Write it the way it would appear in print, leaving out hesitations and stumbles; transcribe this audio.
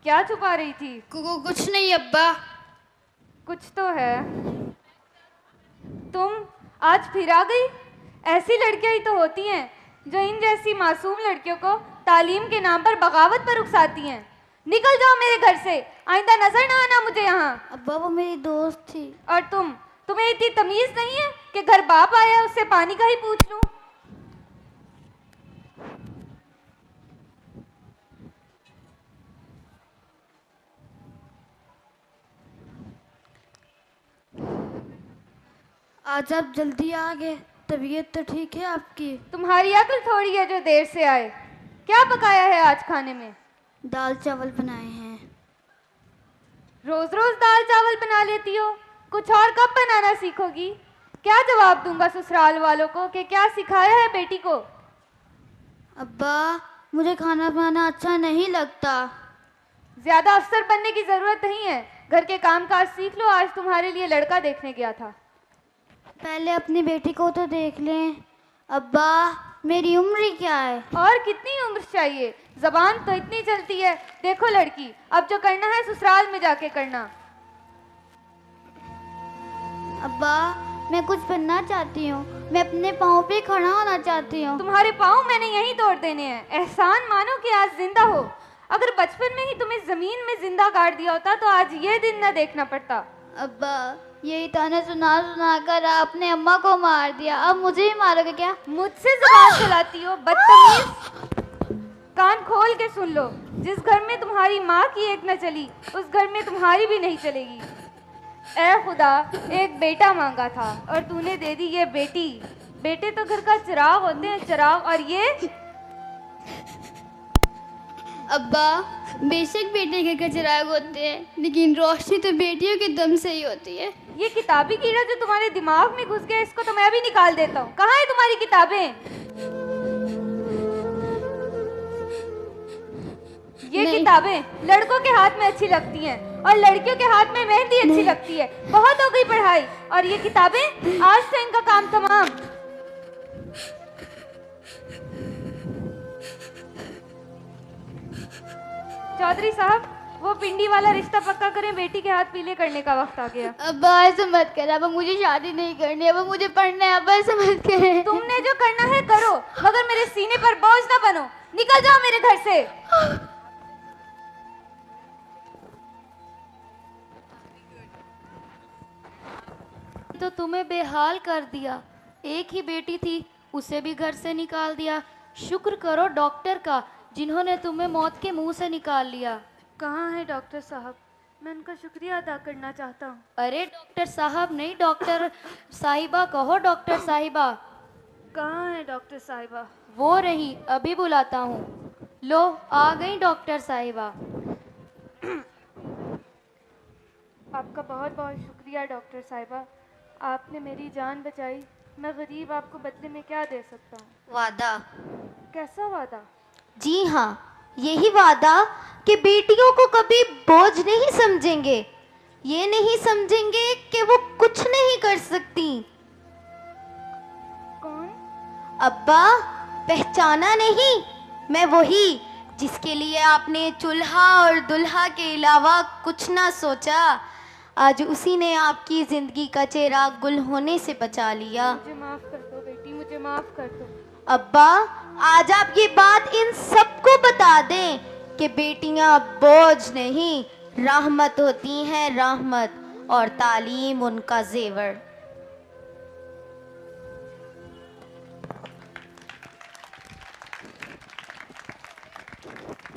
क्या छुपा रही थी? कुछ नहीं अब्बा। कुछ तो है। तुम आज फिर आ गई। ऐसी लड़कियां ही तो होती हैं जो इन जैसी मासूम लड़कियों को तालीम के नाम पर बगावत पर उकसाती हैं। निकल जाओ मेरे घर से, आइंदा नजर ना आना मुझे यहाँ। अब्बा वो मेरी दोस्त थी। और तुम्हें इतनी तमीज नहीं है कि घर बाप आया उससे पानी का ही पूछ लूं? आज आप जल्दी आ गए, तबीयत तो ठीक है आपकी? तुम्हारी अकल थोड़ी है जो देर से आए। क्या पकाया है आज खाने में? दाल चावल बनाए हैं। रोज रोज दाल चावल बना लेती हो, कुछ और कब बनाना सीखोगी? क्या जवाब दूंगा ससुराल वालों को कि क्या सिखाया है बेटी को? अब्बा मुझे खाना बनाना अच्छा नहीं लगता। ज्यादा अफसर बनने की जरूरत नहीं है, घर के कामकाज सीख लो। आज तुम्हारे लिए लड़का देखने गया था। पहले अपनी बेटी को तो देख लें। अब्बा मेरी उम्र क्या है? और कितनी उम्र चाहिए? जबान तो इतनी चलती है। देखो लड़की, अब जो करना है ससुराल में जाके करना। अब्बा मैं कुछ बनना चाहती हूँ, मैं अपने पाँव पे खड़ा होना चाहती हूँ। तुम्हारे पाँव मैंने यहीं तोड़ देने हैं। एहसान मानो कि आज जिंदा हो। अगर बचपन में ही तुम्हें जमीन में जिंदा गाड़ दिया होता तो आज ये दिन न देखना पड़ता। अब्बा यही ताने सुना सुना कर आपने अम्मा को मार दिया, अब मुझे ही मारोगे क्या? मुझसे जुबान चलाती हो बदतमीज। कान खोल के सुन लो, जिस घर में तुम्हारी माँ की एक न चली उस घर में तुम्हारी भी नहीं चलेगी। ऐ खुदा, एक बेटा मांगा था और तूने दे दी ये बेटी। बेटे तो घर का चिराग होते हैं, चिराग। और ये अब्बा बेशक बेटे के घर चिराग होते हैं, लेकिन रोशनी तो बेटियों के दम से ही होती है। ये किताबी कीड़ा जो तुम्हारे दिमाग में घुस गया, इसको तो मैं भी निकाल देता हूँ। कहाँ है तुम्हारी किताबें? ये किताबें लड़कों के हाथ में अच्छी लगती हैं और लड़कियों के हाथ में मेहंदी अच्छी लगती है। बहुत हो गई पढ़ाई। और ये किताबें, आज से इनका काम तमाम। चौधरी साहब, वो पिंडी वाला रिश्ता पक्का करें, बेटी के हाथ पीले करने का वक्त आ गया। अब्बा ऐसे मत कर, अब मुझे शादी नहीं करनी, अब मुझे पढ़ना है। अब्बा ऐसे मत करें। तुमने जो करना है करो, मगर मेरे सीने पर बोझ ना बनो। निकल जाओ मेरे घर से। तो तुम्हें बेहाल कर दिया। एक ही बेटी थी, उसे भी घर से निकाल दिया। शुक्र करो डॉक्टर का, जिन्होंने तुम्हें मौत के मुंह से निकाल लिया। कहाँ है डॉक्टर साहब? मैं उनका शुक्रिया अदा करना चाहता हूँ। अरे डॉक्टर साहब नहीं, डॉक्टर साहिबा कहो। डॉक्टर साहिबा। कहाँ है डॉक्टर साहिबा? वो रही, अभी बुलाता हूँ। लो आ गई डॉक्टर साहिबा। आपका बहुत बहुत शुक्रिया डॉक्टर साहिबा, आपने मेरी जान बचाई। मैं गरीब आपको बदले में क्या दे सकता हूँ? वादा। कैसा वादा? जी हाँ, यही वादा कि बेटियों को कभी बोझ नहीं समझेंगे। ये नहीं समझेंगे कि वो कुछ नहीं कर सकती। कौन? अब्बा पहचाना नहीं? मैं वही जिसके लिए आपने चूल्हा और दुल्हा के अलावा कुछ ना सोचा। आज उसी ने आपकी जिंदगी का चेहरा गुल होने से बचा लिया। मुझे माफ कर दो बेटी, मुझे माफ कर दो। अब्बा आज आप ये बात इन सबको बता दें कि बेटियां बोझ नहीं, रहमत होती हैं, रहमत। और तालीम उनका जेवर।